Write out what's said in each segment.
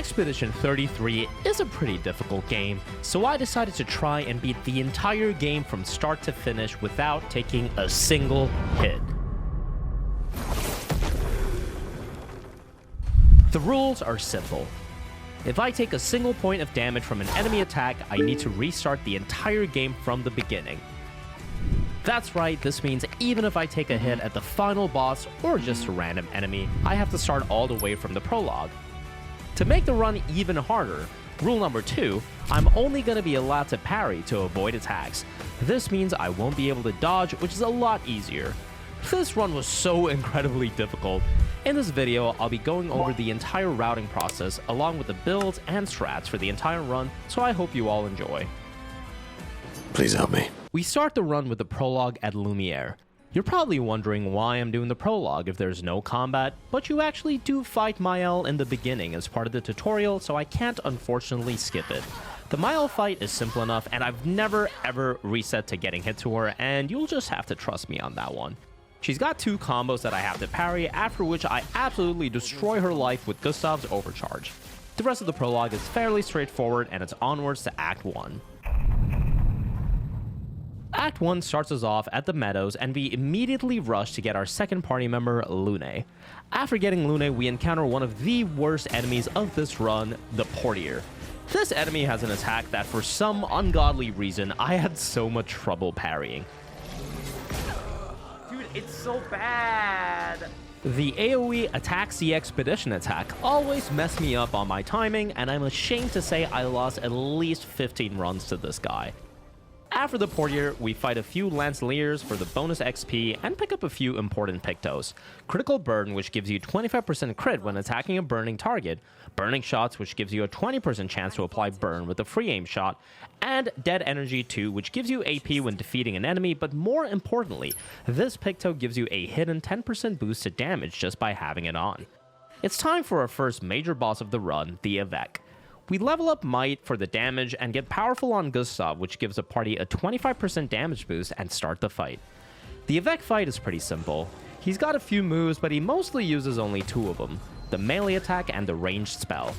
Expedition 33 is a pretty difficult game, so I decided to try and beat the entire game from start to finish without taking a single hit. The rules are simple. If I take a single point of damage from an enemy attack, I need to restart the entire game from the beginning. That's right, this means even if I take a hit at the final boss or just a random enemy, I have to start all the way from the prologue. To make the run even harder, rule number 2, I'm only going to be allowed to parry to avoid attacks. This means I won't be able to dodge, which is a lot easier. This run was so incredibly difficult. In this video, I'll be going over the entire routing process along with the builds and strats for the entire run, so I hope you all enjoy. Please help me. We start the run with the prologue at Lumiere. You're probably wondering why I'm doing the prologue if there's no combat, but you actually do fight Sciel in the beginning as part of the tutorial, so I can't unfortunately skip it. The Sciel fight is simple enough, and I've never ever reset to getting hit to her, and you'll just have to trust me on that one. She's got 2 combos that I have to parry, after which I absolutely destroy her life with Gustav's overcharge. The rest of the prologue is fairly straightforward, and it's onwards to Act 1. Act 1 starts us off at the meadows, and we immediately rush to get our second party member, Lune. After getting Lune, we encounter one of the worst enemies of this run, the Portier. This enemy has an attack that for some ungodly reason I had so much trouble parrying. Dude, it's so bad! The AoE attacks the expedition attack always mess me up on my timing, and I'm ashamed to say I lost at least 15 runs to this guy. After the Portier, we fight a few Lanceliers for the bonus XP and pick up a few important Pictos. Critical Burn, which gives you 25% crit when attacking a burning target, Burning Shots, which gives you a 20% chance to apply burn with a free aim shot, and Dead Energy 2, which gives you AP when defeating an enemy, but more importantly, this Picto gives you a hidden 10% boost to damage just by having it on. It's time for our first major boss of the run, the Eveque. We level up Might for the damage and get powerful on Gustav, which gives a party a 25% damage boost, and start the fight. The Eveque fight is pretty simple. He's got a few moves, but he mostly uses only 2 of them, the melee attack and the ranged spell.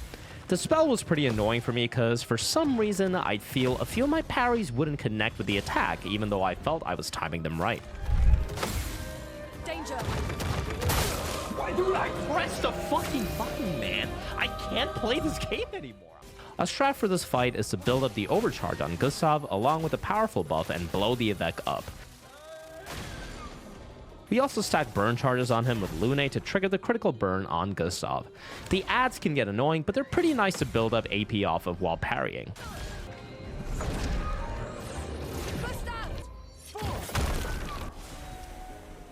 The spell was pretty annoying for me because for some reason I feel a few of my parries wouldn't connect with the attack, even though I felt I was timing them right. Danger! Why do I press the fucking button, man? I can't play this game anymore. A strat for this fight is to build up the overcharge on Gustav along with a powerful buff and blow the Eveque up. We also stack burn charges on him with Lune to trigger the critical burn on Gustav. The adds can get annoying, but they're pretty nice to build up AP off of while parrying.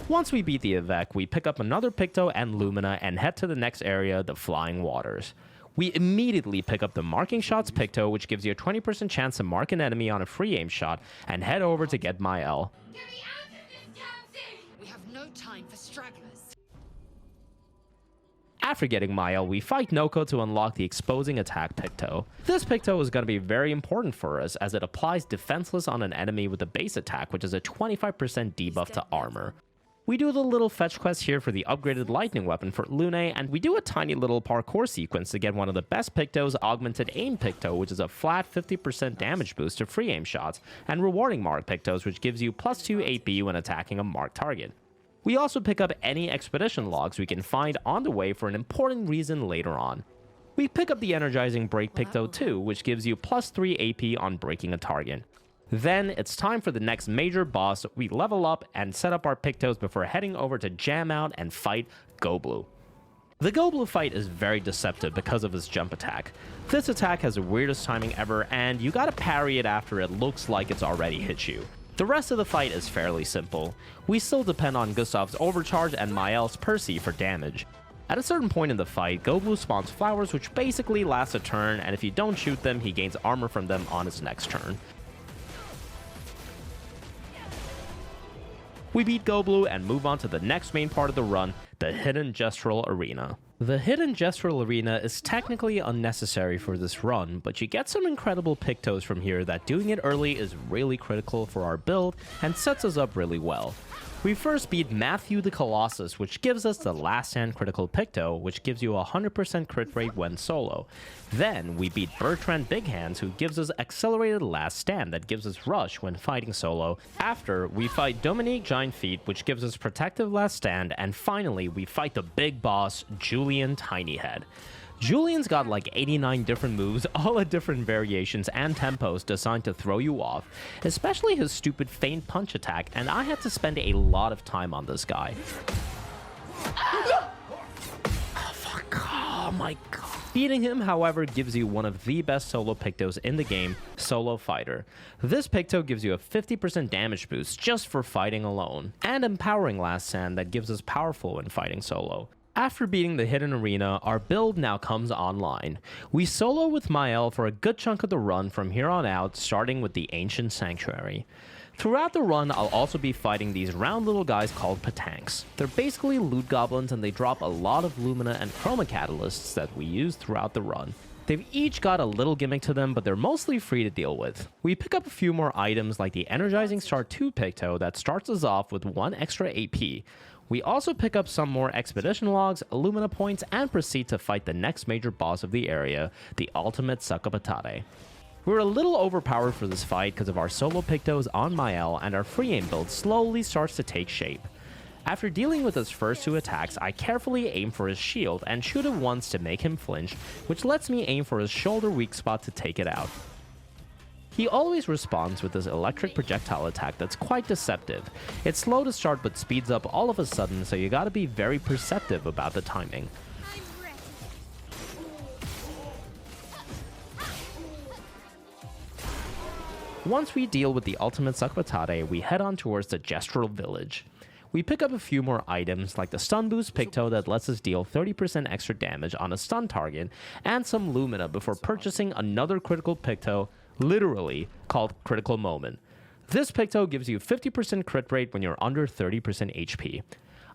Once we beat the Eveque, we pick up another Picto and Lumina and head to the next area, the Flying Waters. We immediately pick up the Marking Shots Picto, which gives you a 20% chance to mark an enemy on a free aim shot, and head over to get Sciel. Get me out of this damn thing! We have no time for stragglers. After getting Sciel, we fight Monoco to unlock the Exposing Attack Picto. This Picto is going to be very important for us as it applies Defenseless on an enemy with a base attack, which is a 25% debuff to armor. We do the little fetch quest here for the upgraded lightning weapon for Lune, and we do a tiny little parkour sequence to get one of the best Pictos, Augmented Aim Picto, which is a flat 50% damage boost to free aim shots, and Rewarding Mark Pictos, which gives you plus 2 AP when attacking a marked target. We also pick up any expedition logs we can find on the way for an important reason later on. We pick up the Energizing Break Picto too, which gives you plus 3 AP on breaking a target. Then it's time for the next major boss. We level up and set up our Pictos before heading over to jam out and fight Goblu. The Goblu fight is very deceptive because of his jump attack. This attack has the weirdest timing ever, and you gotta parry it after it looks like it's already hit you. The rest of the fight is fairly simple. We still depend on Gustav's overcharge and Sciel's Percy for damage. At a certain point in the fight, Goblu spawns flowers which basically last a turn, and if you don't shoot them, he gains armor from them on his next turn. We beat Goblu and move on to the next main part of the run, the Hidden Gestural Arena. The Hidden Gestural Arena is technically unnecessary for this run, but you get some incredible Pictos from here that doing it early is really critical for our build and sets us up really well. We first beat Matthew the Colossus, which gives us the Last Stand critical Picto, which gives you a 100% crit rate when solo. Then we beat Bertrand Big Hands, who gives us Accelerated Last Stand that gives us Rush when fighting solo. After, we fight Dominique Giant Feet, which gives us Protective Last Stand, and finally we fight the big boss, Julian Tiny Head. Julian's got like 89 different moves, all at different variations and tempos designed to throw you off, especially his stupid feint punch attack, and I had to spend a lot of time on this guy. Oh, fuck. Oh my god. Beating him, however, gives you one of the best solo Pictos in the game, Solo Fighter. This Picto gives you a 50% damage boost just for fighting alone, and Empowering Last Stand that gives us powerful when fighting solo. After beating the hidden arena, our build now comes online. We solo with Sciel for a good chunk of the run from here on out, starting with the Ancient Sanctuary. Throughout the run, I'll also be fighting these round little guys called Patanks. They're basically loot goblins and they drop a lot of Lumina and Chroma Catalysts that we use throughout the run. They've each got a little gimmick to them, but they're mostly free to deal with. We pick up a few more items like the Energizing Star 2 Picto that starts us off with 1 extra AP. We also pick up some more expedition logs, Illumina points, and proceed to fight the next major boss of the area, the ultimate Sakapatate. We're a little overpowered for this fight because of our solo Pictos on Sciel, and our free aim build slowly starts to take shape. After dealing with his first 2 attacks, I carefully aim for his shield and shoot it once to make him flinch, which lets me aim for his shoulder weak spot to take it out. He always responds with this electric projectile attack that's quite deceptive. It's slow to start but speeds up all of a sudden, so you gotta be very perceptive about the timing. Once we deal with the ultimate Sakapatate, we head on towards the Gestural Village. We pick up a few more items like the Stun Boost Picto that lets us deal 30% extra damage on a stun target, and some Lumina before purchasing another critical Picto, literally called Critical Moment. This Picto gives you 50% crit rate when you're under 30% HP.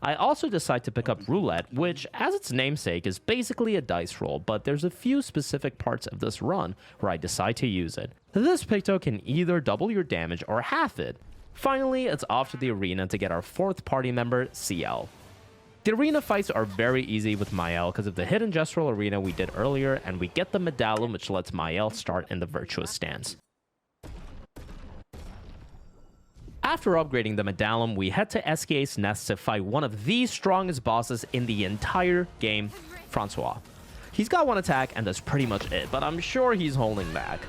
I also decide to pick up Roulette, which, as its namesake, is basically a dice roll, but there's a few specific parts of this run where I decide to use it. This Picto can either double your damage or half it. Finally, it's off to the arena to get our 4th party member, Sciel. The arena fights are very easy with Sciel because of the hidden gestural arena we did earlier, and we get the medallion which lets Sciel start in the virtuous stance. After upgrading the medallion, we head to SKA's Nest to fight one of the strongest bosses in the entire game, Francois. He's got 1 attack and that's pretty much it, but I'm sure he's holding back.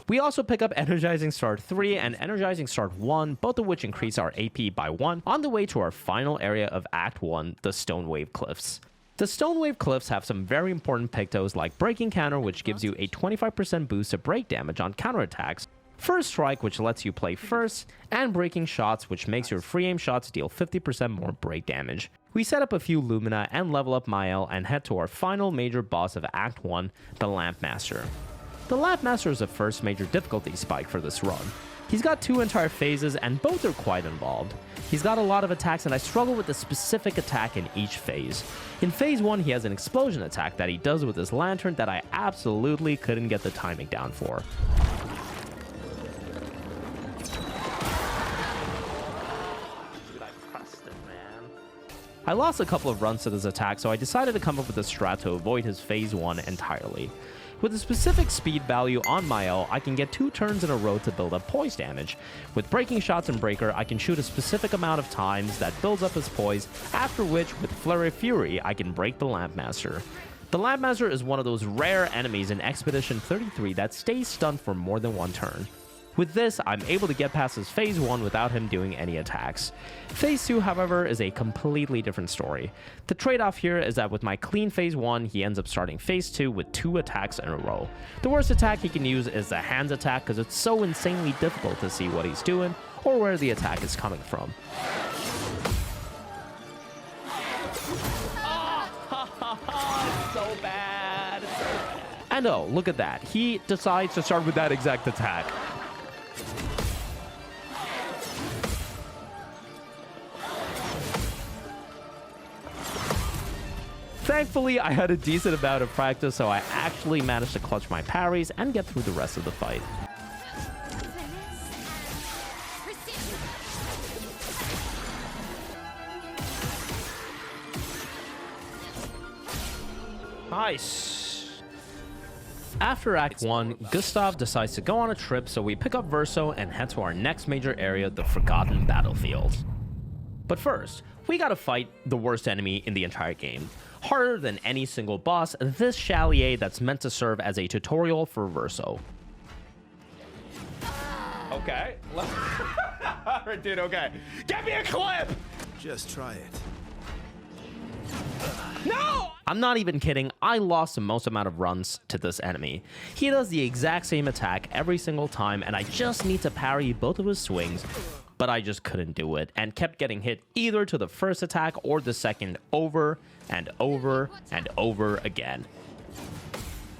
We also pick up Energizing Star 3 and Energizing Star 1, both of which increase our AP by 1, on the way to our final area of Act 1, the Stone Wave Cliffs. The Stone Wave Cliffs have some very important Pictos like Breaking Counter, which gives you a 25% boost to break damage on counterattacks, First Strike, which lets you play first, and Breaking Shots, which makes your free aim shots deal 50% more break damage. We set up a few Lumina and level up Sciel and head to our final major boss of Act 1, the Lampmaster. The Lampmaster is the first major difficulty spike for this run. He's got 2 entire phases and both are quite involved. He's got a lot of attacks and I struggle with the specific attack in each phase. In phase 1 he has an explosion attack that he does with his lantern that I absolutely couldn't get the timing down for. Dude, I pressed it, man. I lost a couple of runs to this attack, so I decided to come up with a strat to avoid his phase 1 entirely. With a specific speed value on Sciel, I can get 2 turns in a row to build up poise damage. With Breaking Shots and Breaker, I can shoot a specific amount of times that builds up his poise, after which, with Flurry Fury, I can break the Lampmaster. The Lampmaster is one of those rare enemies in Expedition 33 that stays stunned for more than 1 turn. With this, I'm able to get past his phase 1 without him doing any attacks. Phase 2, however, is a completely different story. The trade-off here is that with my clean phase 1, he ends up starting phase 2 with 2 attacks in a row. The worst attack he can use is the hands attack because it's so insanely difficult to see what he's doing or where the attack is coming from. It's so bad. And oh, look at that. He decides to start with that exact attack. Thankfully, I had a decent amount of practice, so I actually managed to clutch my parries and get through the rest of the fight. Nice. After Act 1, Gustav decides to go on a trip, so we pick up Verso and head to our next major area, the Forgotten Battlefield. But first, we gotta fight the worst enemy in the entire game. Harder than any single boss, this Sciel that's meant to serve as a tutorial for Verso. Okay. Alright, dude, okay. Get me a clip! Just try it. No! I'm not even kidding. I lost the most amount of runs to this enemy. He does the exact same attack every single time, and I just need to parry both of his swings, but I just couldn't do it, and kept getting hit either to the first attack or the second over and over and over again.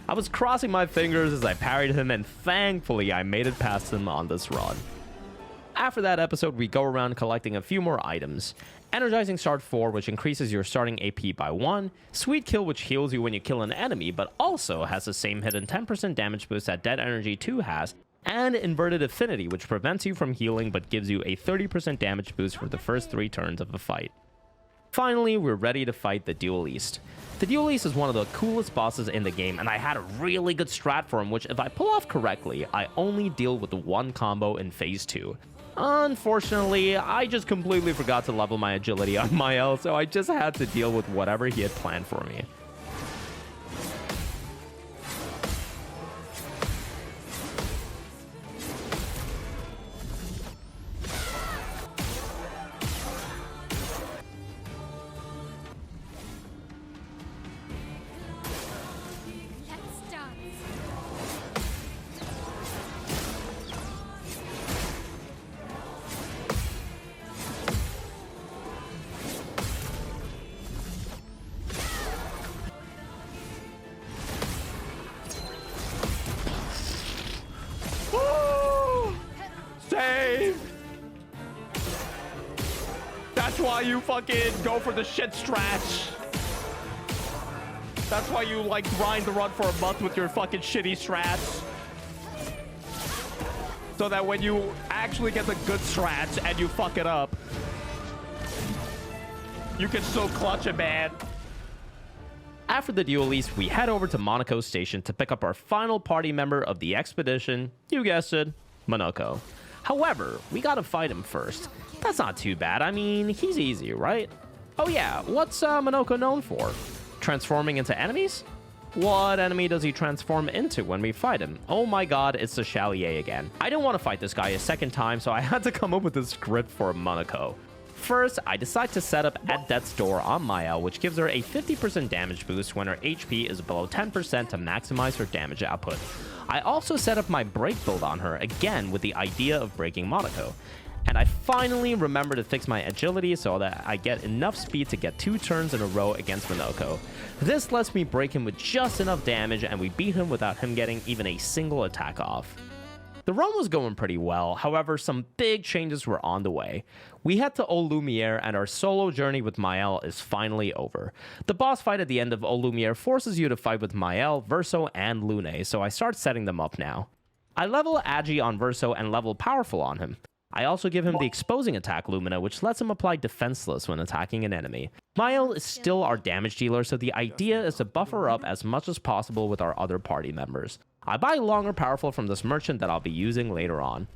I was crossing my fingers as I parried him, and thankfully I made it past him on this run. After that episode, we go around collecting a few more items. Energizing Start 4, which increases your starting AP by 1, Sweet Kill, which heals you when you kill an enemy, but also has the same hit and 10% damage boost that Dead Energy 2 has, and Inverted Affinity, which prevents you from healing but gives you a 30% damage boost for the first 3 turns of a fight. Finally, we're ready to fight the Dualliste. The Dualliste is one of the coolest bosses in the game, and I had a really good strat for him, which if I pull off correctly, I only deal with one combo in Phase 2. Unfortunately, I just completely forgot to level my agility on Sciel, so I just had to deal with whatever he had planned for me. Let's dance. Save! That's why you fucking go for the shit strat. That's why you like grind the run for a month with your fucking shitty strats. So that when you actually get the good strats and you fuck it up, you can still clutch it, man. After the Dualliste, we head over to Monoco Station to pick up our final party member of the expedition, you guessed it, Monoco. However, we gotta fight him first. That's not too bad, I mean, he's easy, right? Oh yeah, what's Monoco known for? Transforming into enemies? What enemy does he transform into when we fight him? Oh my god, it's the Sciel again. I didn't want to fight this guy a second time, so I had to come up with a script for Monoco. First, I decide to set up at Death's Door on Sciel, which gives her a 50% damage boost when her HP is below 10% to maximize her damage output. I also set up my break build on her, again with the idea of breaking Monoco. And I finally remember to fix my agility so that I get enough speed to get 2 turns in a row against Monoco. This lets me break him with just enough damage, and we beat him without him getting even a single attack off. The run was going pretty well, however some big changes were on the way. We head to Eau Lumiere and our solo journey with Sciel is finally over. The boss fight at the end of Eau Lumiere forces you to fight with Sciel, Verso, and Lune, so I start setting them up now. I level Agi on Verso and level Powerful on him. I also give him the exposing attack Lumina, which lets him apply defenseless when attacking an enemy. Sciel is still our damage dealer, so the idea is to buffer up as much as possible with our other party members. I buy Longer Powerful from this merchant that I'll be using later on.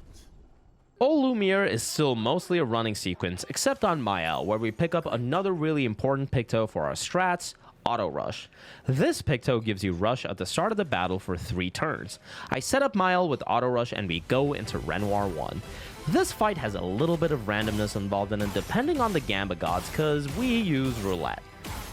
Eau Lumiere is still mostly a running sequence, except on Sciel, where we pick up another really important picto for our strats, Auto Rush. This picto gives you rush at the start of the battle for 3 turns. I set up Sciel with Auto Rush and we go into Renoir 1. This fight has a little bit of randomness involved in it depending on the Gamba gods, cause we use roulette.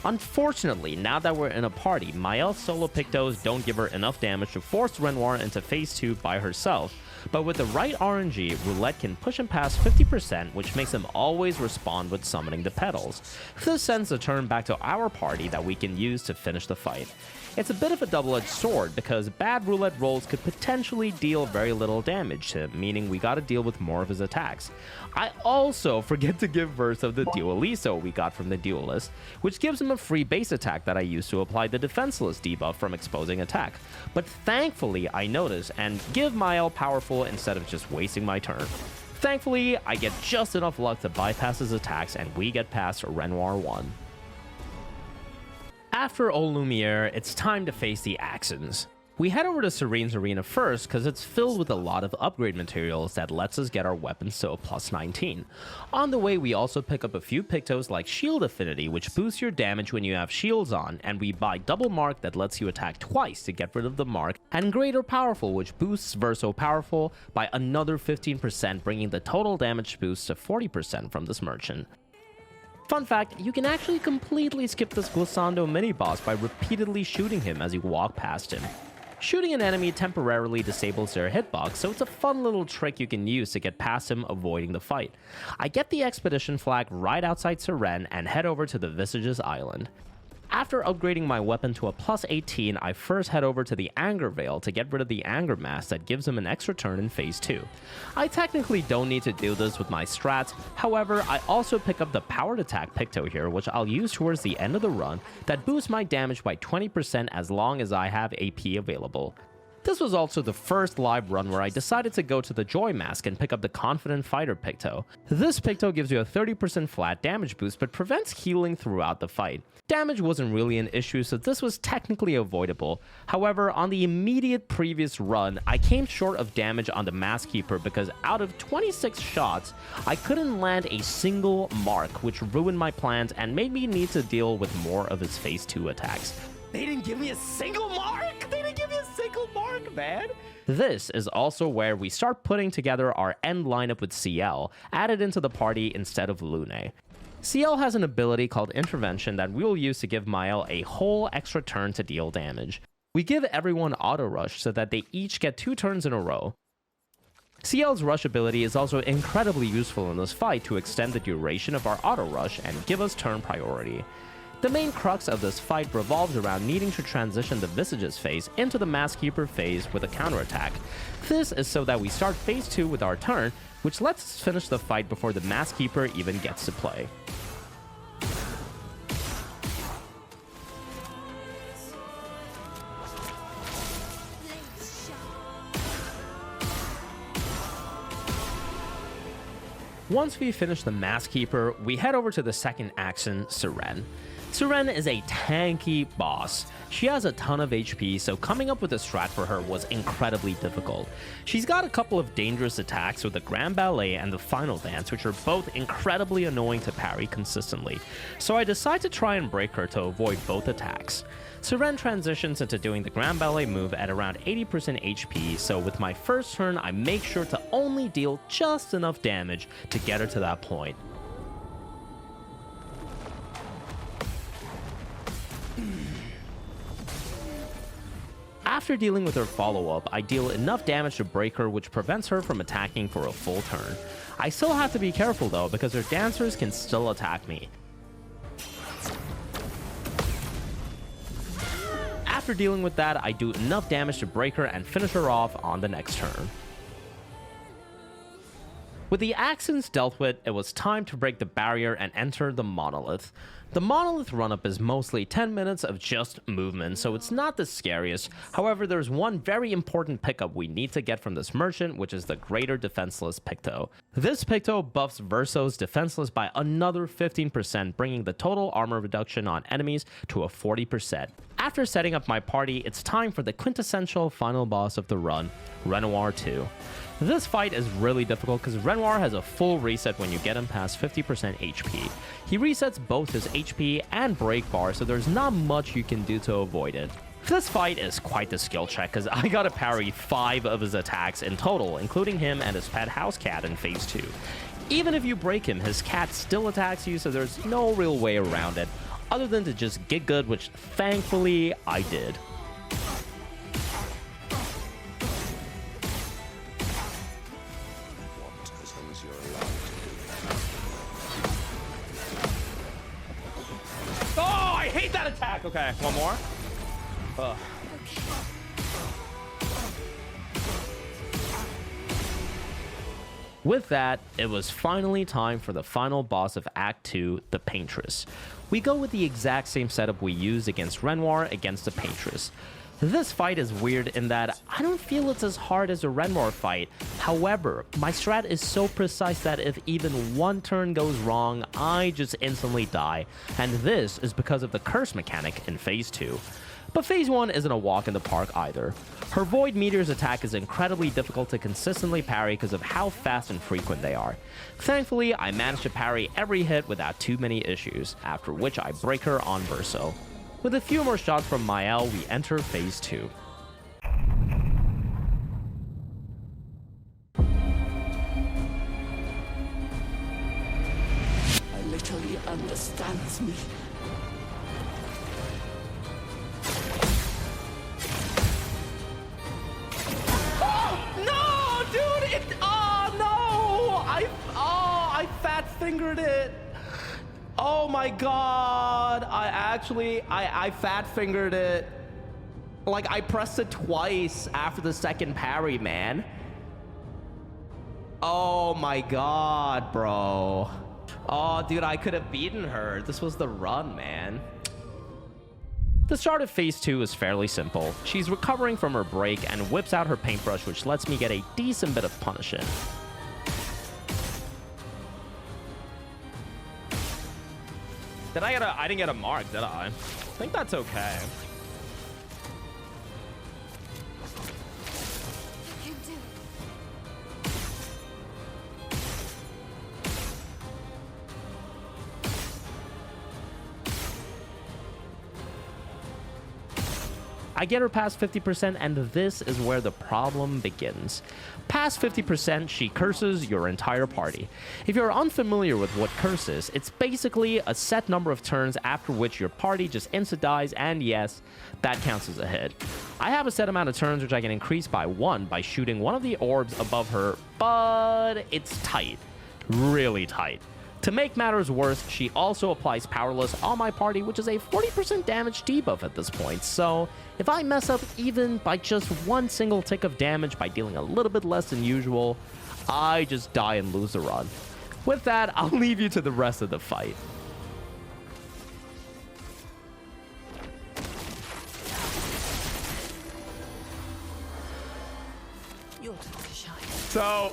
Unfortunately, now that we're in a party, Sciel's solo pictos don't give her enough damage to force Renoir into phase 2 by herself, but with the right RNG, Roulette can push him past 50%, which makes him always respond with summoning the petals. This sends the turn back to our party that we can use to finish the fight. It's a bit of a double-edged sword because bad roulette rolls could potentially deal very little damage to him, meaning we gotta deal with more of his attacks. I also forget to give Verso the Dualliste we got from the Dualliste, which gives him a free base attack that I use to apply the defenseless debuff from exposing attack. But thankfully I notice and give Sciel Powerful instead of just wasting my turn. Thankfully, I get just enough luck to bypass his attacks and we get past Renoir 1. After Old Lumiere, it's time to face the Axons. We head over to Sirene's arena first because it's filled with a lot of upgrade materials that lets us get our weapons to a plus 19. On the way, we also pick up a few pictos like Shield Affinity, which boosts your damage when you have shields on, and we buy Double Mark that lets you attack twice to get rid of the mark, and Greater Powerful, which boosts Verso Powerful by another 15%, bringing the total damage boost to 40% from this merchant. Fun fact, you can actually completely skip this Glissando mini-boss by repeatedly shooting him as you walk past him. Shooting an enemy temporarily disables their hitbox, so it's a fun little trick you can use to get past him, avoiding the fight. I get the expedition flag right outside Sirene and head over to the Visages Island. After upgrading my weapon to a plus 18, I first head over to the Anger Veil to get rid of the Anger Mask that gives him an extra turn in phase 2. I technically don't need to do this with my strats, however, I also pick up the Powered Attack Picto here, which I'll use towards the end of the run, that boosts my damage by 20% as long as I have AP available. This was also the first live run where I decided to go to the Joy Mask and pick up the Confident Fighter Picto. This Picto gives you a 30% flat damage boost but prevents healing throughout the fight. Damage wasn't really an issue, so this was technically avoidable. However, on the immediate previous run, I came short of damage on the Mask Keeper because out of 26 shots, I couldn't land a single mark, which ruined my plans and made me need to deal with more of his phase 2 attacks. They didn't give me a single mark! They didn't give me a single mark, man! This is also where we start putting together our end lineup with Sciel, added into the party instead of Lune. Sciel has an ability called Intervention that we will use to give Mael a whole extra turn to deal damage. We give everyone Auto Rush so that they each get 2 turns in a row. Sciel's Rush ability is also incredibly useful in this fight to extend the duration of our Auto Rush and give us turn priority. The main crux of this fight revolves around needing to transition the Visages phase into the Mask Keeper phase with a counterattack. This is so that we start phase 2 with our turn, which lets us finish the fight before the Mask Keeper even gets to play. Once we finish the Mask Keeper, we head over to the second Axon, Sirene. Sirene is a tanky boss. She has a ton of HP, so coming up with a strat for her was incredibly difficult. She's got a couple of dangerous attacks with the Grand Ballet and the Final Dance, which are both incredibly annoying to parry consistently, so I decide to try and break her to avoid both attacks. Sirene transitions into doing the Grand Ballet move at around 80% HP, so with my first turn I make sure to only deal just enough damage to get her to that point. After dealing with her follow-up, I deal enough damage to break her, which prevents her from attacking for a full turn. I still have to be careful though, because her dancers can still attack me. After dealing with that, I do enough damage to break her and finish her off on the next turn. With the Axons dealt with, it was time to break the barrier and enter the Monolith. The Monolith run-up is mostly 10 minutes of just movement, so it's not the scariest. However, there's one very important pickup we need to get from this merchant, which is the Greater Defenseless Picto. This Picto buffs Verso's Defenseless by another 15%, bringing the total armor reduction on enemies to a 40%. After setting up my party, it's time for the quintessential final boss of the run, Renoir 2. This fight is really difficult because Renoir has a full reset when you get him past 50% HP. He resets both his HP and break bar, so there's not much you can do to avoid it. This fight is quite the skill check because I gotta parry 5 of his attacks in total, including him and his pet house cat in phase 2. Even if you break him, his cat still attacks you, so there's no real way around it, other than to just get good, which thankfully I did. I hate that attack! Okay, one more. With that, it was finally time for the final boss of Act 2, the Paintress. We go with the exact same setup we used against Renoir against the Paintress. This fight is weird in that I don't feel it's as hard as a Renoir fight. However, my strat is so precise that if even one turn goes wrong, I just instantly die. And this is because of the curse mechanic in Phase 2. But Phase 1 isn't a walk in the park either. Her Void Meteor's attack is incredibly difficult to consistently parry because of how fast and frequent they are. Thankfully, I managed to parry every hit without too many issues, after which I break her on Verso. With a few more shots from Sciel, we enter Phase 2. I literally understands me. No, dude! I fat fingered it. Oh my god! I fat fingered it. Like, I pressed it twice after the second parry, man. Oh my god, bro. Oh, dude, I could have beaten her. This was the run, man. The start of Phase 2 is fairly simple. She's recovering from her break and whips out her paintbrush, which lets me get a decent bit of punish in. I didn't get a mark, did I? I think that's okay. You can do it. I get her past 50%, and this is where the problem begins. Past 50%, she curses your entire party. If you're unfamiliar with what curse is, it's basically a set number of turns after which your party just insta-dies, and yes, that counts as a hit. I have a set amount of turns which I can increase by 1 by shooting one of the orbs above her, but it's tight. Really tight. To make matters worse, she also applies Powerless on my party, which is a 40% damage debuff at this point, so if I mess up even by just one single tick of damage by dealing a little bit less than usual, I just die and lose the run. With that, I'll leave you to the rest of the fight. Your time to shine. So,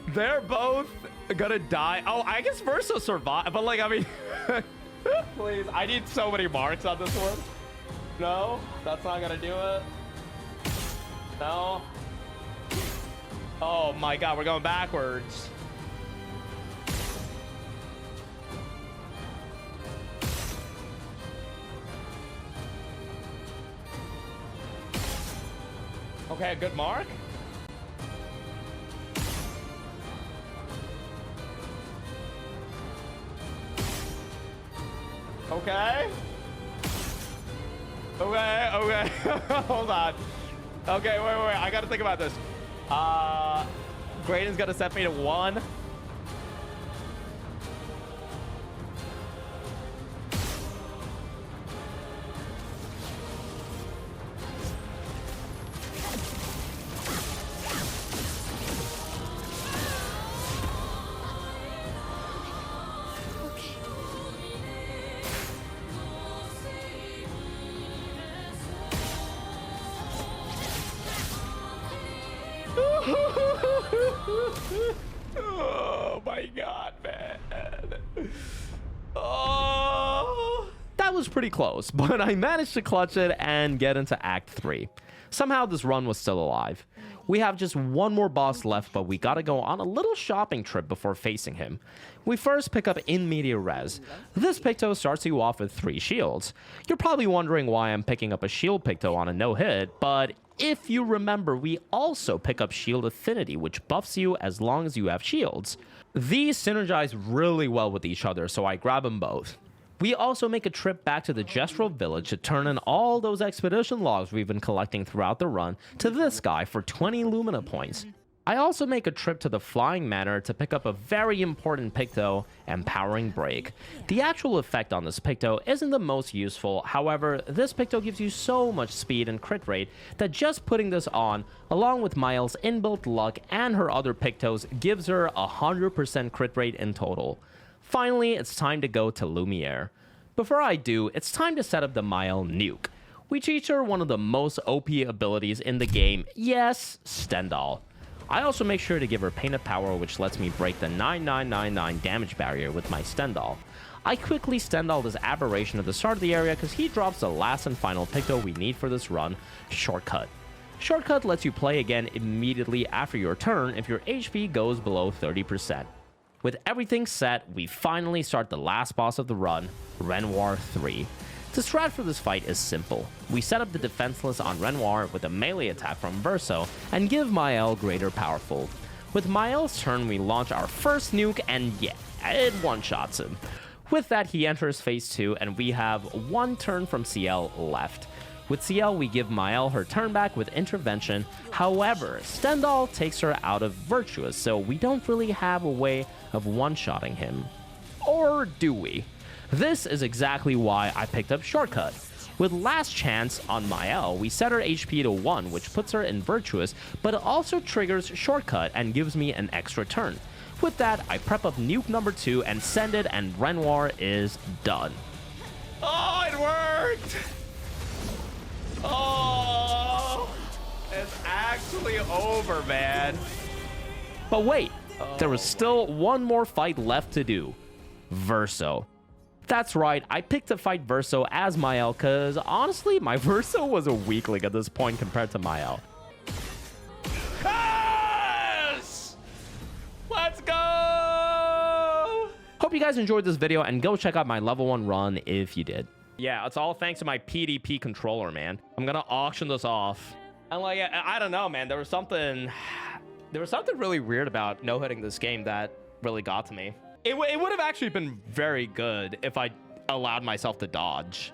they're both gonna die. Oh, I guess Verso survived, but like, I mean, please, I need so many marks on this one. No, that's not gonna do it. No. Oh my god, we're going backwards. Okay, a good mark. Okay. Okay. Hold on. Okay, wait. I gotta think about this. Graydon's gonna set me to 1. Oh my god, man. Oh, that was pretty close, but I managed to clutch it and get into Act 3. Somehow this run was still alive. We have just one more boss left, but we gotta go on a little shopping trip before facing him. We first pick up In Media Res. This Picto starts you off with 3 shields. You're probably wondering why I'm picking up a shield Picto on a no-hit, but if you remember, we also pick up Shield Affinity, which buffs you as long as you have shields. These synergize really well with each other, so I grab them both. We also make a trip back to the Gestural Village to turn in all those expedition logs we've been collecting throughout the run to this guy for 20 Lumina points. I also make a trip to the Flying Manor to pick up a very important Picto, Empowering Break. The actual effect on this Picto isn't the most useful, however, this Picto gives you so much speed and crit rate that just putting this on, along with Miles' inbuilt luck and her other Pictos, gives her 100% crit rate in total. Finally, it's time to go to Lumiere. Before I do, it's time to set up the Mile nuke. We teach her one of the most OP abilities in the game. Yes, Stendhal. I also make sure to give her Painted Power, which lets me break the 9999 damage barrier with my Stendhal. I quickly Stendhal this Aberration at the start of the area because he drops the last and final Picto we need for this run, Shortcut. Shortcut lets you play again immediately after your turn if your HP goes below 30%. With everything set, we finally start the last boss of the run, Renoir 3. The strat for this fight is simple. We set up the Defenseless on Renoir with a melee attack from Verso and give Mael greater powerful. With Mael's turn, we launch our first nuke and yeah, it one-shots him. With that, he enters phase 2 and we have one turn from Sciel left. With Sciel, we give Mael her turn back with intervention. However, Stendhal takes her out of Virtuous, so we don't really have a way of one-shotting him. Or do we? This is exactly why I picked up Shortcut. With Last Chance on Mael, we set her HP to 1, which puts her in Virtuous, but it also triggers Shortcut and gives me an extra turn. With that, I prep up nuke number 2 and send it, and Renoir is done. Oh, it worked! Oh, it's actually over, man. But wait, there was still one more fight left to do. Verso. That's right, I picked to fight Verso as Mael because honestly, my Verso was a weakling at this point compared to Mael. Yes! Let's go! Hope you guys enjoyed this video and go check out my level 1 run if you did. Yeah, it's all thanks to my PDP controller, man. I'm gonna auction this off. And like, I don't know, man. There was something really weird about no-hitting this game that really got to me. It would have actually been very good if I allowed myself to dodge.